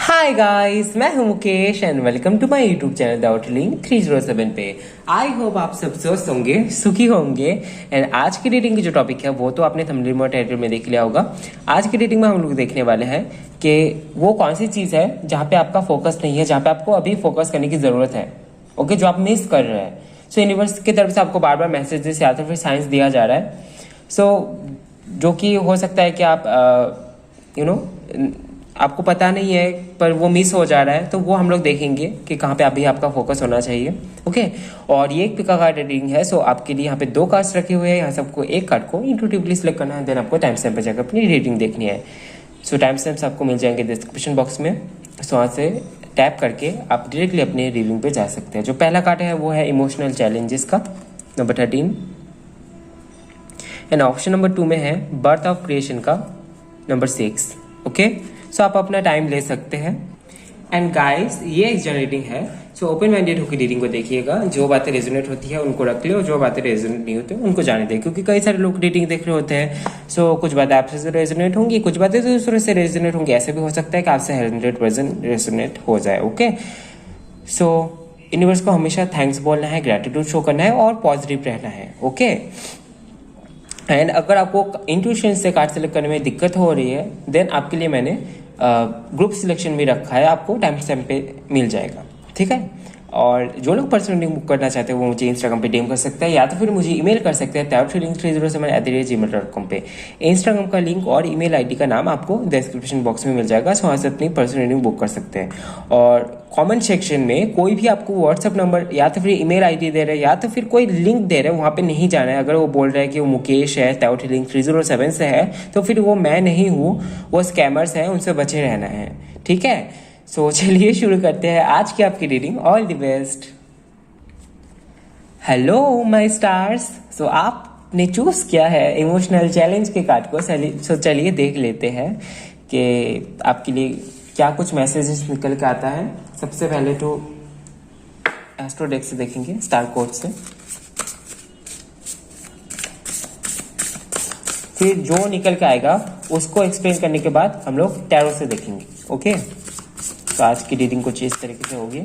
हाय guys, मैं हूं Mukesh and welcome to my YouTube channel the outlink 307 पे। आई होप आप सब स्वस्थ होंगे, सुखी होंगे। एंड आज की रीडिंग की जो टॉपिक है वो तो आपने थंबनेल में टाइटल में देख लिया होगा। आज की रीडिंग में हम लोग देखने वाले हैं कि वो कौन सी चीज है जहाँ पे आपका फोकस नहीं है, जहाँ पे आपको अभी फोकस करने की जरूरत है। ओके, जो आप मिस कर रहे हैं। सो यूनिवर्स की तरफ से आपको बार बार मैसेजेस या तो फिर साइंस दिया जा रहा है। सो जो कि हो सकता है कि आप आपको पता नहीं है पर वो मिस हो जा रहा है, तो वो हम लोग देखेंगे कि कहाँ पे अभी आपका फोकस होना चाहिए। ओके, और ये एक पिका कार्ड रीडिंग है। सो आपके लिए यहाँ पे 2 कार्ड्स रखे हुए हैं। यहाँ सबको एक कार्ड को इंट्यूटिवली सिलेक्ट करना है, देन आपको टाइम स्टैम्प पर जाकर अपनी रीडिंग देखनी है। सो टाइम स्टैम्प्स आपको मिल जाएंगे डिस्क्रिप्शन बॉक्स में। सो वहाँ से टैप करके आप डायरेक्टली अपनी रीडिंग पे जा सकते हैं। जो पहला कार्ड है वो है इमोशनल चैलेंजेस का नंबर 13 एंड ऑप्शन नंबर 2 में है बर्थ ऑफ क्रिएशन का नंबर 6। ओके, सो आप अपना टाइम ले सकते हैं। एंड गाइस, ये एक जनरेटिंग है। सो ओपन माइंडेड होकर रीडिंग को देखिएगा। जो बातें रेजोनेट होती है उनको रख ले और जो बातें रेजोनेट नहीं होती उनको जाने दे, क्योंकि कई सारे लोग रीडिंग देख रहे होते हैं। सो कुछ बातें आपसे रेजोनेट होंगी, कुछ बातें दूसरों से रेजोनेट होंगी। ऐसे भी हो सकता है कि आपसे 100% रेजोनेट हो जाए। ओके, सो यूनिवर्स को हमेशा थैंक्स बोलना है, ग्रेटिट्यूड शो करना है और पॉजिटिव रहना है। ओके, एंड अगर आपको इंट्यूशन से कार्ड सेलेक्ट करने में दिक्कत हो रही है, देन आपके लिए मैंने ग्रुप सिलेक्शन भी रखा है, आपको टाइम स्टैम्प पे मिल जाएगा। ठीक है, और जो लोग पर्सनल रीडिंग बुक करना चाहते हैं वो मुझे इंस्टाग्राम पे डीएम कर सकते हैं, या तो फिर मुझे ईमेल कर सकते हैं tarotreading307@gmail.com पे। इंस्टाग्राम का लिंक और ईमेल आईडी का नाम आपको डिस्क्रिप्शन बॉक्स में मिल जाएगा। सो वहाँ से अपनी पर्सनल रीडिंग बुक कर सकते हैं। और कमेंट सेक्शन में कोई भी आपको व्हाट्सअप नंबर या तो फिर ईमेल आईडी दे रहे हैं या तो फिर कोई लिंक दे रहे हैं, वहाँ पे नहीं जाना है। अगर वो बोल रहे हैं कि वो मुकेश है, tarotreading307 से है, तो फिर वो मैं नहीं हूँ, वो स्कैमर्स हैं, उनसे बचे रहना है। ठीक है, सो चलिए शुरू करते हैं आज की आपकी reading. All the best. Hello my stars. So आपने चूज किया है इमोशनल चैलेंज के कार्ड को। सो चलिए देख लेते हैं कि आपके लिए क्या कुछ मैसेजेस निकल के आता है। सबसे पहले तो एस्ट्रो डेक से देखेंगे, स्टार कोड से। फिर जो निकल के आएगा उसको एक्सप्लेन करने के बाद हम लोग टैरो से देखेंगे। ओके, तो आज की रीडिंग कुछ इस तरीके से होगी।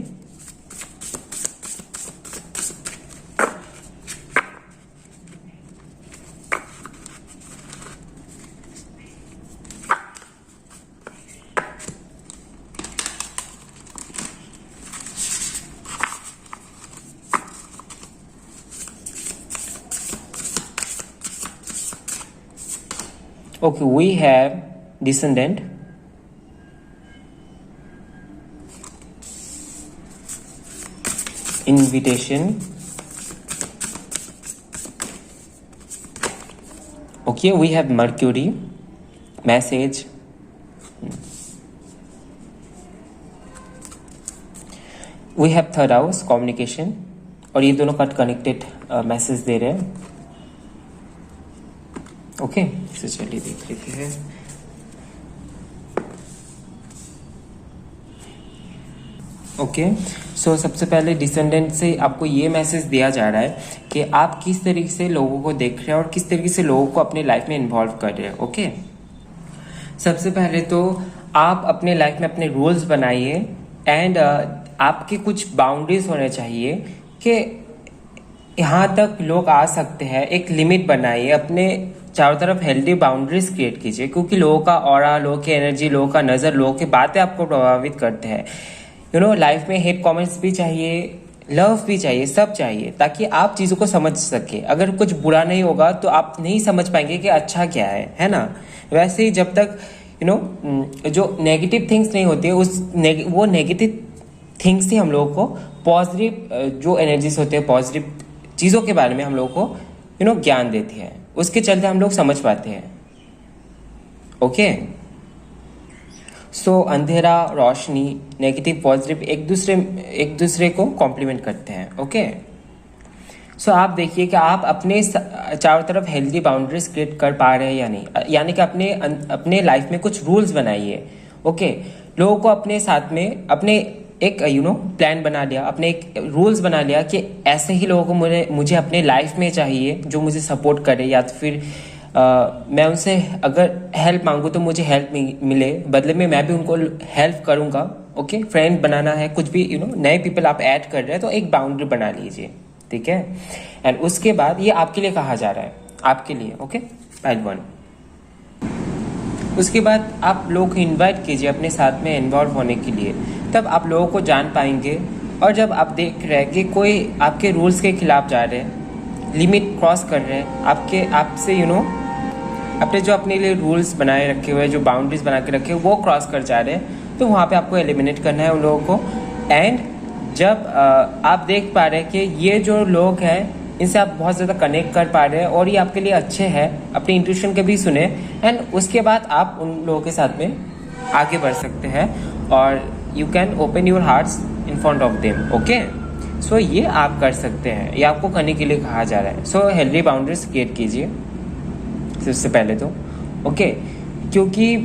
Okay, we have descendant, invitation, okay, we have Mercury, message, we have third house, communication, और ये दोनों कट कनेक्टेड मैसेज दे रहे हैं। ओके, तो चलिए देख लेते हैं। ओके, सो सबसे पहले डिसेंडेंट से आपको ये मैसेज दिया जा रहा है कि आप किस तरीके से लोगों को देख रहे हैं और किस तरीके से लोगों को अपने लाइफ में इन्वॉल्व कर रहे हैं। ओके, सबसे पहले तो आप अपने लाइफ में अपने रूल्स बनाइए एंड आपके कुछ बाउंड्रीज होने चाहिए कि यहाँ तक लोग आ सकते हैं। एक लिमिट बनाइए, अपने चारों तरफ हेल्दी बाउंड्रीज क्रिएट कीजिए, क्योंकि लोगों का ऑरा, लोगों की एनर्जी, लोगों का नज़र, लोगों की बातें आपको प्रभावित करते हैं। लाइफ में हेट कमेंट्स भी चाहिए, लव भी चाहिए, सब चाहिए, ताकि आप चीज़ों को समझ सके। अगर कुछ बुरा नहीं होगा तो आप नहीं समझ पाएंगे कि अच्छा क्या है ना। वैसे ही जब तक जो नेगेटिव थिंग्स नहीं होती है वो नेगेटिव थिंग्स ही हम लोगों को पॉजिटिव जो एनर्जीज होते हैं, पॉजिटिव चीज़ों के बारे में हम लोगों को ज्ञान देती है। उसके चलते हम लोग समझ पाते हैं। ओके, सो अंधेरा, रोशनी, नेगेटिव, पॉजिटिव एक दूसरे को कॉम्प्लीमेंट करते हैं। ओके, सो आप देखिए कि आप अपने चारों तरफ हेल्दी बाउंड्रीज क्रिएट कर पा रहे हैं या नहीं। यानी कि अपने लाइफ में कुछ रूल्स बनाइए। ओके, लोगों को अपने साथ में अपने एक प्लान बना लिया, अपने एक रूल्स बना लिया कि ऐसे ही लोगों को मुझे अपने लाइफ में चाहिए जो मुझे सपोर्ट करे, या तो फिर मैं उनसे अगर हेल्प मांगू तो मुझे हेल्प मिले, बदले में मैं भी उनको हेल्प करूंगा। ओके, फ्रेंड बनाना है, कुछ भी नए पीपल आप ऐड कर रहे हैं तो एक बाउंड्री बना लीजिए, ठीक है। एंड उसके बाद ये आपके लिए कहा जा रहा है, आपके लिए। Okay, point 1। उसके बाद आप लोगों को इनवाइट कीजिए अपने साथ में इन्वॉल्व होने के लिए, तब आप लोगों को जान पाएंगे। और जब आप देख रहे हैं कि कोई आपके रूल्स के खिलाफ जा रहे हैं, लिमिट क्रॉस कर रहे हैं, आपसे अपने जो अपने लिए रूल्स बनाए रखे हुए, जो बाउंड्रीज बना के रखे हुए वो क्रॉस कर जा रहे हैं, तो वहाँ पे आपको एलिमिनेट करना है उन लोगों को। एंड जब आप देख पा रहे हैं कि ये जो लोग हैं इनसे आप बहुत ज़्यादा कनेक्ट कर पा रहे हैं और ये आपके लिए अच्छे हैं, अपनी इंट्यूशन के भी सुने, एंड उसके बाद आप उन लोगों के साथ में आगे बढ़ सकते हैं और you can open your hearts in front of them. Okay, so ये आप कर सकते हैं, ये आपको करने के लिए कहा जा रहा है। सो हेल्दी बाउंड्रीज क्रिएट कीजिए सबसे पहले तो। ओके, क्योंकि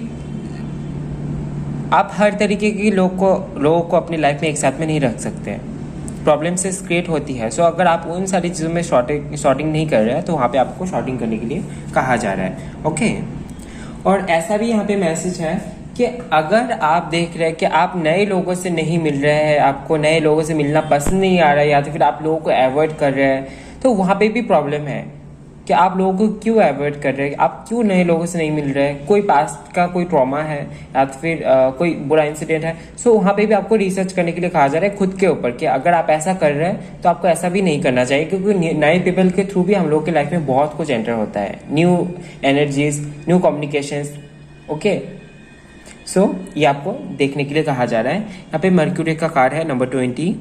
आप हर तरीके के लोगों को अपनी लाइफ में एक साथ में नहीं रख सकते हैं, प्रॉब्लम से क्रिएट होती है। सो अगर आप उन सारी चीज़ों में शॉर्टिंग नहीं कर रहे हैं तो वहाँ पे आपको शॉर्टिंग करने के लिए कहा जा रहा है। ओके, और ऐसा भी यहाँ पे मैसेज है कि अगर आप देख रहे हैं कि आप नए लोगों से नहीं मिल रहे हैं, आपको नए लोगों से मिलना पसंद नहीं आ रहा है, या तो फिर आप लोगों को अवॉइड कर रहे हैं, तो वहाँ पे भी प्रॉब्लम है कि आप लोगों को क्यों अवॉइड कर रहे हैं, आप क्यों नए लोगों से नहीं मिल रहे हैं। कोई पास्ट का कोई ट्रॉमा है या तो फिर कोई बुरा इंसिडेंट है। सो वहाँ पे भी आपको रिसर्च करने के लिए कहा जा रहा है खुद के ऊपर कि अगर आप ऐसा कर रहे हैं तो आपको ऐसा भी नहीं करना चाहिए, क्योंकि नए पीपल के थ्रू भी हम लोग के लाइफ में बहुत कुछ एंटर होता है, new energies, new communications. Okay, so ये आपको देखने के लिए कहा जा रहा है। यहाँ पे मर्क्यूरी का कार्ड है नंबर 20।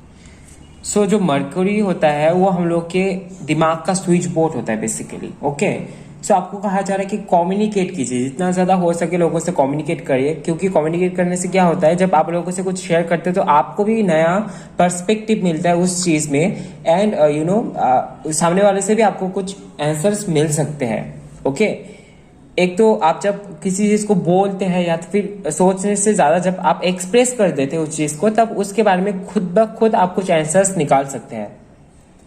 सो जो मर्क्यूरी होता है वो हम लोग के दिमाग का स्विच बोर्ड होता है बेसिकली। ओके, सो आपको कहा जा रहा है कि कम्युनिकेट कीजिए, जितना ज़्यादा हो सके लोगों से कम्युनिकेट करिए, क्योंकि कम्युनिकेट करने से क्या होता है, जब आप लोगों से कुछ शेयर करते हैं तो आपको भी नया पर्सपेक्टिव मिलता है उस चीज़ में, एंड सामने वाले से भी आपको कुछ आंसर्स मिल सकते हैं। ओके, एक तो आप जब किसी चीज को बोलते हैं या तो फिर सोचने से ज्यादा जब आप एक्सप्रेस कर देते हैं उस चीज को, तब उसके बारे में खुद ब खुद आप कुछ आंसर्स निकाल सकते हैं।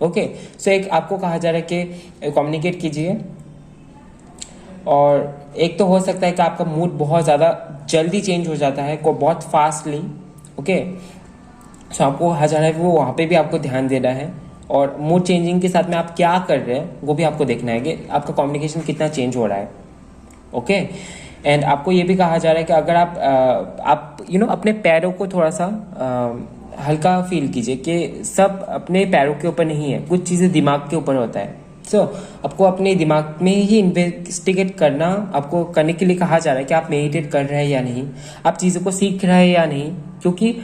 ओके, सो एक आपको कहा जा रहा है कि कम्युनिकेट कीजिए। और एक तो हो सकता है कि आपका मूड बहुत ज्यादा जल्दी चेंज हो जाता है, को बहुत फास्टली। ओके, सो आपको कहा जा रहा है वो वहाँ पे भी आपको ध्यान देना है, और मूड चेंजिंग के साथ में आप क्या कर रहे हैं वो भी आपको देखना है कि आपका कम्युनिकेशन कितना चेंज हो रहा है। ओके, एंड आपको ये भी कहा जा रहा है कि अगर आप अपने पैरों को थोड़ा सा हल्का फील कीजिए, कि सब अपने पैरों के ऊपर नहीं है, कुछ चीज़ें दिमाग के ऊपर होता है। सो आपको अपने दिमाग में ही इन्वेस्टिगेट करना आपको करने के लिए कहा जा रहा है कि आप मेडिटेट कर रहे हैं या नहीं, आप चीज़ों को सीख रहे हैं या नहीं, क्योंकि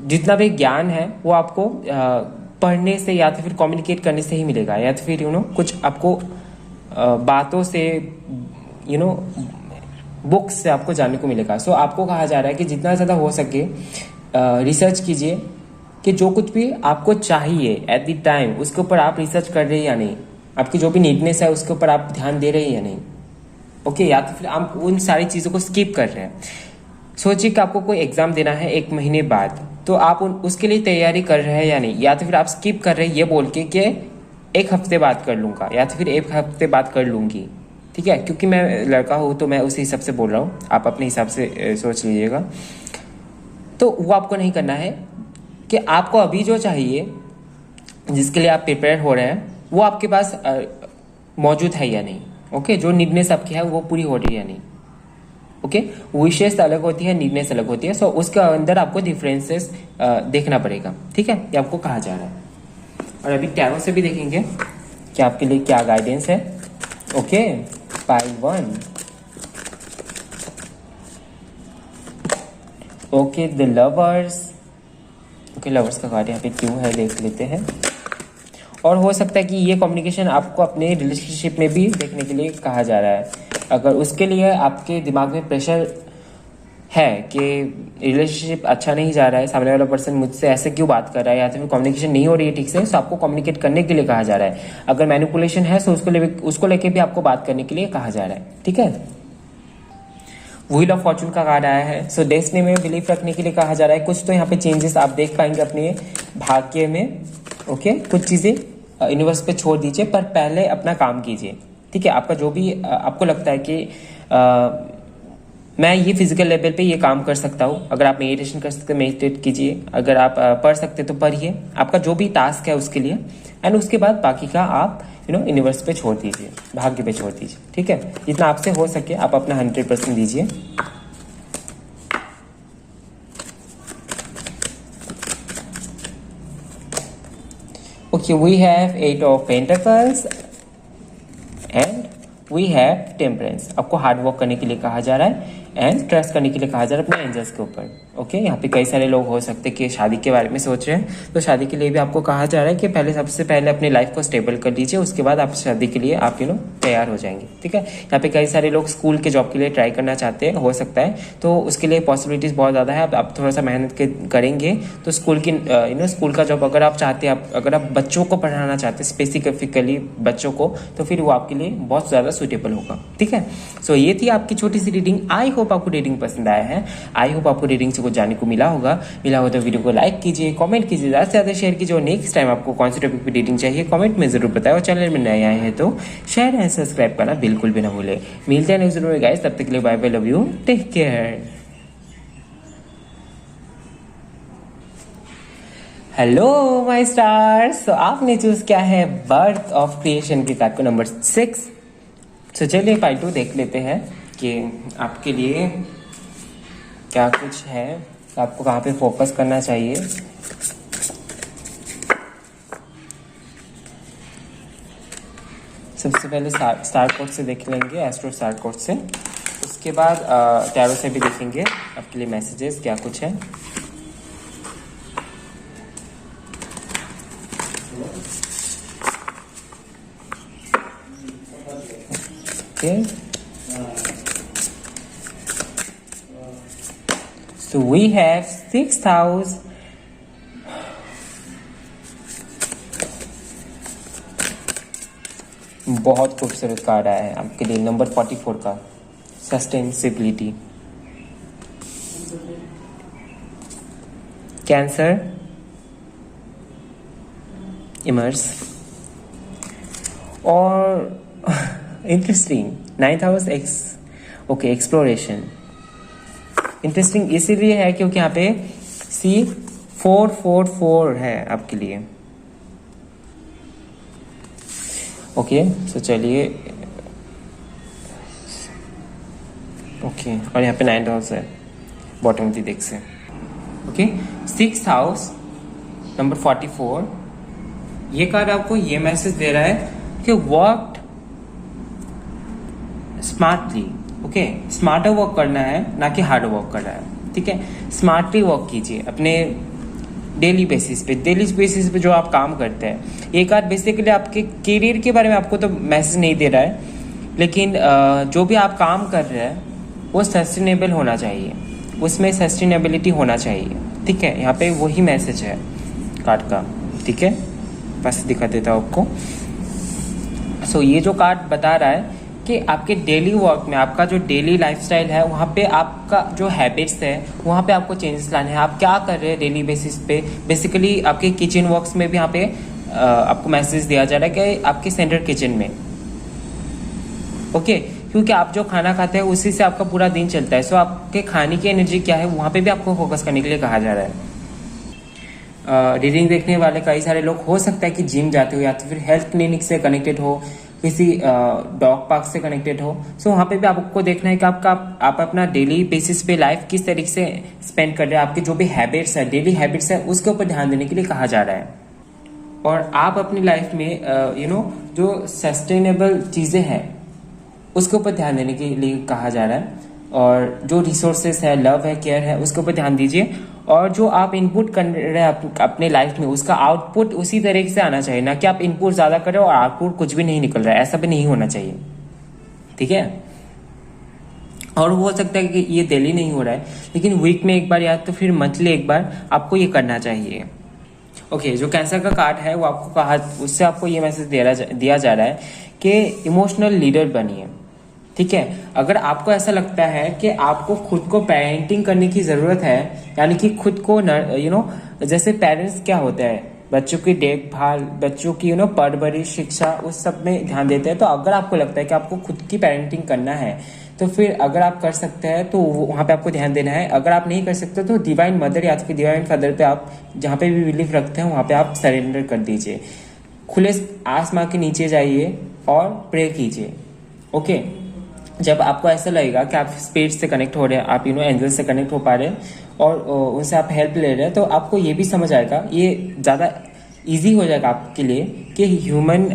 जितना भी ज्ञान है वो आपको पढ़ने से या तो फिर कम्युनिकेट करने से ही मिलेगा, या तो फिर कुछ आपको बातों से बुक्स से आपको जानने को मिलेगा। सो आपको कहा जा रहा है कि जितना ज़्यादा हो सके रिसर्च कीजिए कि जो कुछ भी आपको चाहिए एट द टाइम उसके ऊपर आप रिसर्च कर रहे हैं या नहीं, आपकी जो भी नीडनेस है उसके ऊपर आप ध्यान दे रहे हैं या नहीं। ओके, या तो फिर आप उन सारी चीज़ों को स्किप कर रहे हैं। सोचिए कि आपको कोई एग्जाम देना है 1 महीने बाद, तो आप उसके लिए तैयारी कर रहे हैं या नहीं, या तो फिर आप स्किप कर रहे हैं ये बोल के कि 1 हफ्ते बाद कर लूँगा या तो फिर 1 हफ्ते बाद कर लूँगी। ठीक है, क्योंकि मैं लड़का हूँ तो मैं उसी हिसाब से बोल रहा हूँ, आप अपने हिसाब से सोच लीजिएगा। तो वो आपको नहीं करना है कि आपको अभी जो चाहिए, जिसके लिए आप प्रिपेयर हो रहे हैं, वो आपके पास मौजूद है या नहीं। ओके, जो नीडनेस आपकी है वो पूरी हो रही है या नहीं। ओके, विशेष अलग होती है, नीडनेस अलग होती है। सो उसके अंदर आपको डिफरेंसेस देखना पड़ेगा। ठीक है, ये आपको कहा जा रहा है। और अभी टैरो से भी देखेंगे कि आपके लिए क्या गाइडेंस है। Okay, pile 1। Okay, the lovers. Okay, lovers का कार्ड यहाँ पे क्यों है देख लेते हैं। और हो सकता है कि ये कम्युनिकेशन आपको अपने रिलेशनशिप में भी देखने के लिए कहा जा रहा है। अगर उसके लिए आपके दिमाग में प्रेशर है कि रिलेशनशिप अच्छा नहीं जा रहा है, सामने वाला पर्सन मुझसे ऐसे क्यों बात कर रहा है, या तो फिर कम्युनिकेशन नहीं हो रही है ठीक से, तो आपको कम्युनिकेट करने के लिए कहा जा रहा है। अगर मैनिपुलेशन है तो उसको लेके भी आपको बात करने के लिए कहा जा रहा है। ठीक है, व्हील ऑफ फॉर्चून का कार्ड आया है। सो डेस्टिनी में बिलीव रखने के लिए कहा जा रहा है। कुछ तो यहाँ पे चेंजेस आप देख पाएंगे अपने भाग्य में। ओके, कुछ चीज़ें यूनिवर्स पे छोड़ दीजिए, पर पहले अपना काम कीजिए। ठीक है। आपका जो भी आपको लगता है कि मैं ये फिजिकल लेवल पे ये काम कर सकता हूँ, अगर आप मेडिटेशन कर सकते हैं मेडिटेट कीजिए, अगर आप पढ़ सकते तो पढ़िए, आपका जो भी टास्क है उसके लिए। एंड उसके बाद बाकी का आप यूनिवर्स पे छोड़ दीजिए, भाग्य पे छोड़ दीजिए, ठीक है। जितना आपसे हो सके आप अपना 100% दीजिए। Okay, we have 8 of pentacles and we have temperance. आपको हार्ड वर्क करने के लिए कहा जा रहा है एंड ट्रस्ट करने के लिए कहा जा रहा है अपने एंजल्स के ऊपर। ओके, यहाँ पे कई सारे लोग हो सकते हैं कि शादी के बारे में सोच रहे हैं, तो शादी के लिए भी आपको कहा जा रहा है कि पहले सबसे पहले अपनी लाइफ को स्टेबल कर लीजिए, उसके बाद आप शादी के लिए आप तैयार हो जाएंगे, ठीक है। यहाँ पे कई सारे लोग स्कूल के जॉब के लिए ट्राई करना चाहते हैं, हो सकता है, तो उसके लिए पॉसिबिलिटीज बहुत ज़्यादा है। आप थोड़ा सा मेहनत करेंगे तो स्कूल की स्कूल का जॉब अगर आप चाहते हैं, अगर आप बच्चों को पढ़ाना चाहते हैं स्पेसिफिकली बच्चों को, तो फिर वो आपके लिए बहुत ज़्यादा सूटेबल होगा, ठीक है। सो ये थी आपकी छोटी सी रीडिंग। आई होप आपको रीडिंग पसंद आया है, आई होप आपको रीडिंग से कुछ जानने को मिला हो तो वीडियो को लाइक कीजिए, कमेंट कीजिए, ज़्यादा से ज़्यादा शेयर कीजिए। और नेक्स्ट टाइम आपको कौन सी टॉपिक पे रीडिंग चाहिए कमेंट में जरूर बताएं। और चैनल में नए आए हैं तो शेयर एंड सब्सक्राइब करना बिल्कुल भी ना भूले। मिलते हैं नेक्स्ट वीडियो में गाइस, तब तक के लिए bye bye, love you, take care. Hello my stars, तो आपने चूज किया है बर्थ ऑफ क्रिएशन के कार्ड को नंबर 6। तो चलिए पार्ट 2 देख लेते हैं कि आपके लिए क्या कुछ है, आपको कहाँ पे फोकस करना चाहिए। सबसे पहले स्टार कोड से देख लेंगे, एस्ट्रो स्टार कोड से। उसके बाद टैरो से भी देखेंगे आपके लिए मैसेजेस क्या कुछ है। Okay, so we have 6th house, बहुत खूबसूरत कार्ड आया है आपके लिए नंबर 44 का, सस्टेनेबिलिटी। कैंसर, इमर्स और interesting 9th house okay, exploration. Interesting इसीलिए है क्योंकि यहाँ पे C444 है आपके लिए। ओके, तो चलिए, ओके, और यहाँ पे 9th हाउस है बॉटम दी देख से। ओके, 6th हाउस नंबर 44, ये कार्ड आपको ये मैसेज दे रहा है कि work smartly. Okay, smarter work करना है, ना कि हार्ड वर्क करना है, ठीक है। स्मार्टली वर्क कीजिए अपने डेली बेसिस पे जो आप काम करते हैं। ये कार्ड बेसिकली आपके करियर के बारे में आपको तो मैसेज नहीं दे रहा है, लेकिन जो भी आप काम कर रहे हैं वो सस्टेनेबल होना चाहिए, उसमें सस्टेनेबिलिटी होना चाहिए, ठीक है। यहाँ पे वही मैसेज है कार्ड का, ठीक है। बस दिखा देता हूँ आपको। सो ये जो कार्ड बता रहा है कि आपके डेली वर्क में, आपका जो डेली लाइफस्टाइल है, वहाँ पे आपका जो हैबिट्स है वहाँ पे आपको चेंजेस लाने हैं। आप क्या कर रहे हैं डेली बेसिस पे, बेसिकली आपके किचन वर्क्स में भी यहाँ पे आपको मैसेज दिया जा रहा है कि आपके सेंट्रल किचन में, ओके, क्योंकि आप जो खाना खाते हैं उसी से आपका पूरा दिन चलता है। सो आपके खाने की एनर्जी क्या है वहाँ पे भी आपको फोकस करने के लिए कहा जा रहा है। रीडिंग देखने वाले कई सारे लोग हो सकता है कि जिम जाते हो या तो फिर हेल्थ क्लिनिक से कनेक्टेड हो, किसी डॉग पार्क से कनेक्टेड हो। सो वहाँ पे भी आपको देखना है कि आप अपना डेली बेसिस पे लाइफ किस तरीके से स्पेंड कर रहे हैं, आपके जो भी हैबिट्स है, डेली हैबिट्स है, उसके ऊपर ध्यान देने के लिए कहा जा रहा है। और आप अपनी लाइफ में जो सस्टेनेबल चीज़ें हैं उसके ऊपर ध्यान देने के लिए कहा जा रहा है। और जो रिसोर्सेस है, लव है, केयर है, उसके ऊपर ध्यान दीजिए। और जो आप इनपुट कर रहे हैं अपने लाइफ में, उसका आउटपुट उसी तरीके से आना चाहिए, ना कि आप इनपुट ज़्यादा कर रहे हो और आउटपुट कुछ भी नहीं निकल रहा है, ऐसा भी नहीं होना चाहिए, ठीक है। और हो सकता है कि ये डेली नहीं हो रहा है, लेकिन वीक में एक बार या तो फिर मंथली एक बार आपको ये करना चाहिए। ओके, जो कैंसर का कार्ड है वो आपको कहा, उससे आपको ये मैसेज दिया जा रहा है कि इमोशनल लीडर बनिए, ठीक है। अगर आपको ऐसा लगता है कि आपको खुद को पेरेंटिंग करने की जरूरत है, यानी कि खुद को जैसे पेरेंट्स क्या होता है, बच्चों की देखभाल, बच्चों की परवरिश, शिक्षा, उस सब में ध्यान देते हैं। तो अगर आपको लगता है कि आपको खुद की पेरेंटिंग करना है तो फिर अगर आप कर सकते हैं तो वहाँ पे आपको ध्यान देना है। अगर आप नहीं कर सकते तो डिवाइन मदर या फिर डिवाइन फादर पे आप जहाँ पे भी बिलीव रखते हैं वहाँ पे आप सरेंडर कर दीजिए। खुले आसमां के नीचे जाइए और प्रे कीजिए। ओके, जब आपको ऐसा लगेगा कि आप स्पिरिट से कनेक्ट हो रहे हैं, आप एंजल से कनेक्ट हो पा रहे हैं और उनसे आप हेल्प ले रहे हैं, तो आपको ये भी समझ आएगा, ये ज़्यादा इजी हो जाएगा आपके लिए कि ह्यूमन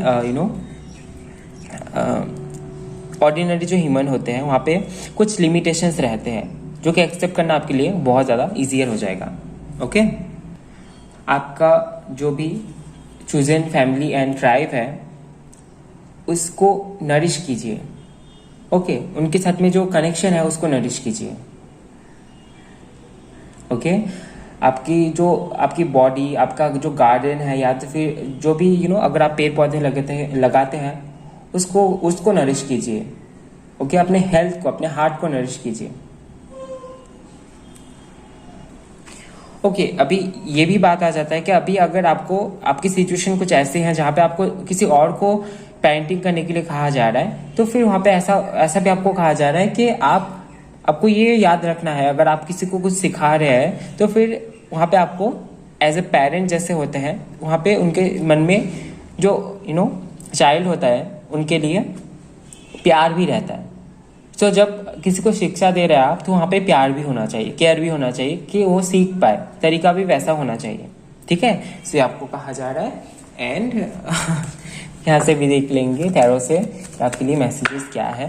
ऑर्डिनरी जो ह्यूमन होते हैं वहाँ पे कुछ लिमिटेशंस रहते हैं जो कि एक्सेप्ट करना आपके लिए बहुत ज़्यादा ईजियर हो जाएगा। ओके, आपका जो भी चूजन फैमिली एंड ट्राइब है उसको नरिश कीजिए। ओके, उनके साथ में जो कनेक्शन है उसको नरिश कीजिए। ओके, आपकी बॉडी, आपका जो गार्डन है या तो फिर जो भी अगर आप पेड़ पौधे लगाते हैं उसको नरिश कीजिए। ओके, अपने हेल्थ को, अपने हार्ट को नरिश कीजिए। ओके, अभी ये भी बात आ जाता है कि अभी अगर आपकी सिचुएशन कुछ ऐसे है जहाँ पे आपको किसी और को पेरेंटिंग करने के लिए कहा जा रहा है, तो फिर वहाँ पे ऐसा भी आपको कहा जा रहा है कि आपको ये याद रखना है, अगर आप किसी को कुछ सिखा रहे हैं तो फिर वहाँ पे आपको एज ए पेरेंट जैसे होते हैं वहाँ पे उनके मन में जो चाइल्ड होता है उनके लिए प्यार भी रहता है। तो जब किसी को शिक्षा दे रहे हैं आप तो वहाँ पे प्यार भी होना चाहिए, केयर भी होना चाहिए कि वो सीख पाए, तरीका भी वैसा होना चाहिए। ठीक है, तो आपको कहा जा रहा है। एंड यहाँ से भी देख लेंगे टैरो से आपके लिए मैसेजेस क्या है।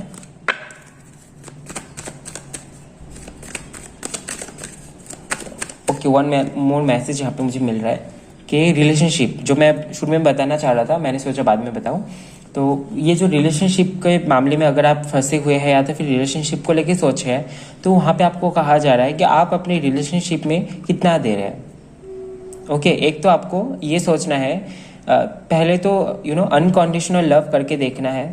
ओके, वन मोर मैसेज यहाँ पे मुझे मिल रहा है कि रिलेशनशिप, जो मैं शुरू में बताना चाह रहा था, मैंने सोचा बाद में बताऊं। तो ये जो रिलेशनशिप के मामले में अगर आप फंसे हुए हैं या तो फिर रिलेशनशिप को लेके सोचे हैं, तो वहाँ पे आपको कहा जा रहा है कि आप अपने रिलेशनशिप में कितना दे रहे हैं। ओके, एक तो आपको ये सोचना है, पहले तो अनकंडीशनल लव करके देखना है,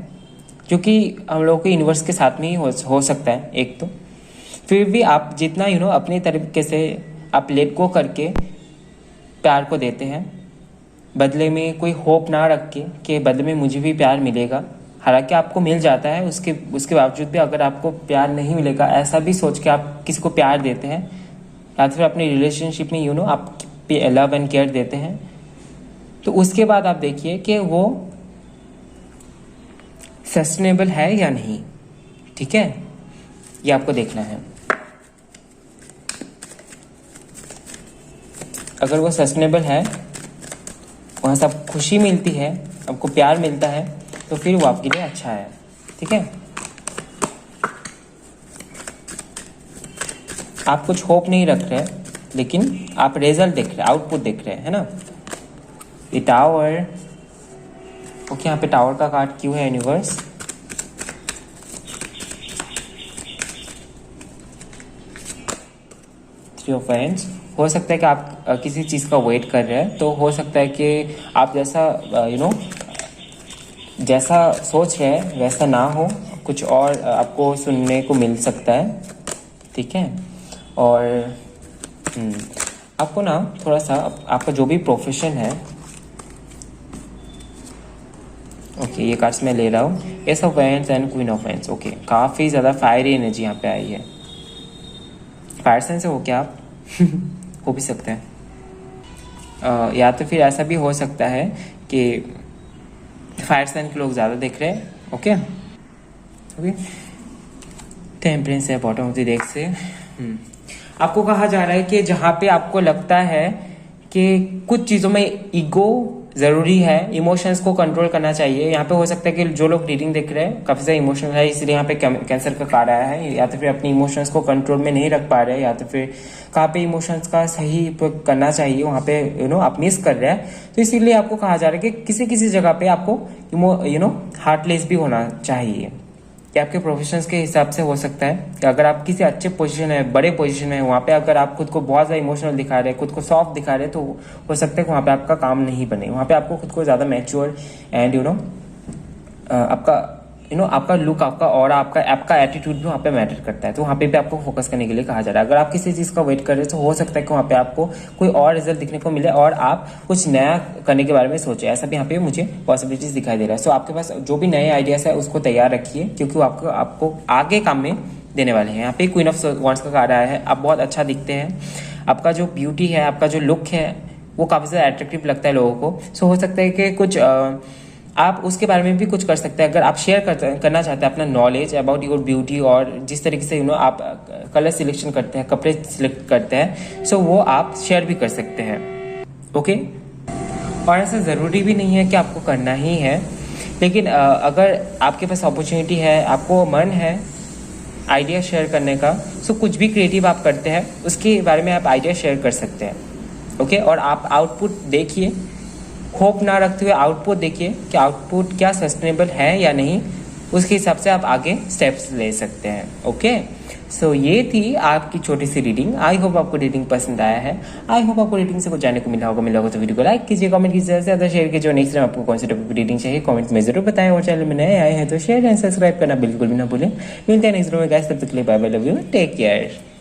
क्योंकि हम लोगों के यूनिवर्स के साथ में ही हो सकता है। एक तो फिर भी आप जितना अपने तरीके से आप लेट गो करके प्यार को देते हैं, बदले में कोई होप ना रख के कि बदले में मुझे भी प्यार मिलेगा, हालांकि आपको मिल जाता है, उसके बावजूद भी अगर आपको प्यार नहीं मिलेगा ऐसा भी सोच के आप किसी को प्यार देते हैं या फिर अपनी रिलेशनशिप में आप लव एंड केयर देते हैं, तो उसके बाद आप देखिए कि वो सस्टेनेबल है या नहीं। ठीक है, ये आपको देखना है। अगर वो सस्टेनेबल है, वहाँ से आपको खुशी मिलती है, आपको प्यार मिलता है, तो फिर वो आपके लिए अच्छा है। ठीक है, आप कुछ होप नहीं रख रहे लेकिन आप रिजल्ट देख रहे हैं, आउटपुट देख रहे हैं, है ना। ये टावर, ओके, यहाँ पे टावर का कार्ड क्यों है यूनिवर्स? Three of wands. हो सकता है कि आप किसी चीज़ का वेट कर रहे हैं, तो हो सकता है कि आप जैसा जैसा सोच रहे हैं वैसा ना हो, कुछ और आपको सुनने को मिल सकता है। ठीक है, और आपको ना थोड़ा सा आपका जो भी प्रोफेशन है, ओके, ये कार्ड्स मैं ले रहा हूँ, S of wands and queen of wands. Okay, काफ़ी ज़्यादा फायरी एनर्जी यहाँ पे आई है। फायर साइन से हो क्या आप? हो भी सकता है, या तो फिर ऐसा भी हो सकता है कि फायर साइन के लोग ज़्यादा देख रहे हैं। ओके ओके, टेम्परेंस है बॉटम ऑफ द डेक से। आपको कहा जा रहा है कि जहाँ पे आपको लगता है कि कुछ चीज़ों में ईगो ज़रूरी है, इमोशंस को कंट्रोल करना चाहिए। यहाँ पे हो सकता है कि जो लोग रीडिंग देख रहे हैं काफ़ी ज़्यादा इमोशनल है, इसलिए यहाँ पे कैंसर का कार्ड आया है, या तो फिर अपनी इमोशंस को कंट्रोल में नहीं रख पा रहे हैं, या तो फिर कहाँ पे इमोशंस का सही उपयोग करना चाहिए वहाँ पे आप मिस कर रहे हैं। तो इसीलिए आपको कहा जा रहा है कि किसी किसी जगह पे आपको हार्टलेस भी होना चाहिए। कि आपके प्रोफेशंस के हिसाब से हो सकता है कि अगर आप किसी अच्छे पोजीशन है, बड़े पोजीशन है, वहाँ पे अगर आप खुद को बहुत ज़्यादा इमोशनल दिखा रहे हैं, खुद को सॉफ्ट दिखा रहे हैं, तो हो सकता है कि वहाँ पे आपका काम नहीं बने। वहाँ पे आपको खुद को ज़्यादा मैच्योर एंड आपका आपका लुक, आपका और आपका एटीट्यूड भी वहाँ पे मैटर करता है। तो वहाँ पे भी आपको फोकस करने के लिए कहा जा रहा है। अगर आप किसी चीज़ का वेट कर रहे हो तो हो सकता है कि वहाँ पे आपको कोई और रिजल्ट दिखने को मिले और आप कुछ नया करने के बारे में सोचे। ऐसा भी यहाँ पे मुझे पॉसिबिलिटीज दिखाई दे रहा है। सो आपके पास जो भी नए आइडियाज है उसको तैयार रखिए, क्योंकि वो आपको आगे काम में देने वाले हैं। यहाँ पे क्वीन ऑफ वॉन्ड्स का कार्ड आया है। आप बहुत अच्छा दिखते हैं, आपका जो ब्यूटी है, आपका जो लुक है वो काफ़ी ज़्यादा अट्रैक्टिव लगता है लोगों को। सो हो सकता है कि कुछ आप उसके बारे में भी कुछ कर सकते हैं। अगर आप शेयर करना चाहते हैं अपना नॉलेज अबाउट योर ब्यूटी और जिस तरीके से आप कलर सिलेक्शन करते हैं, कपड़े सिलेक्ट करते हैं, सो वो आप शेयर भी कर सकते हैं। ओके, और ऐसा ज़रूरी भी नहीं है कि आपको करना ही है, लेकिन अगर आपके पास अपॉर्चुनिटी है, आपको मन है आइडिया शेयर करने का, सो कुछ भी क्रिएटिव आप करते हैं उसके बारे में आप आइडिया शेयर कर सकते हैं। ओके, और आप आउटपुट देखिए, होप ना रखते हुए आउटपुट देखिए कि आउटपुट क्या सस्टेनेबल है या नहीं, उसके हिसाब से आप आगे स्टेप्स ले सकते हैं। ओके, सो ये थी आपकी छोटी सी रीडिंग। आई होप आपको रीडिंग पसंद आया है। आई होप आपको रीडिंग से कुछ जानने को मिला होगा तो वीडियो को लाइक कीजिए, कमेंट कीजिए, ज़्यादा शेयर कीजिए। नेक्स्ट टाइम आपको कौन सी टॉपिक की रीडिंग चाहिए कमेंट में जरूर बताएं। और चैनल में नए आए हैं तो शेयर एंड सब्सक्राइब करना बिल्कुल भी ना भूलें। मिलते हैं नेक्स्ट वीडियो में गाइस, तब तक के लिए bye bye, love you, take care.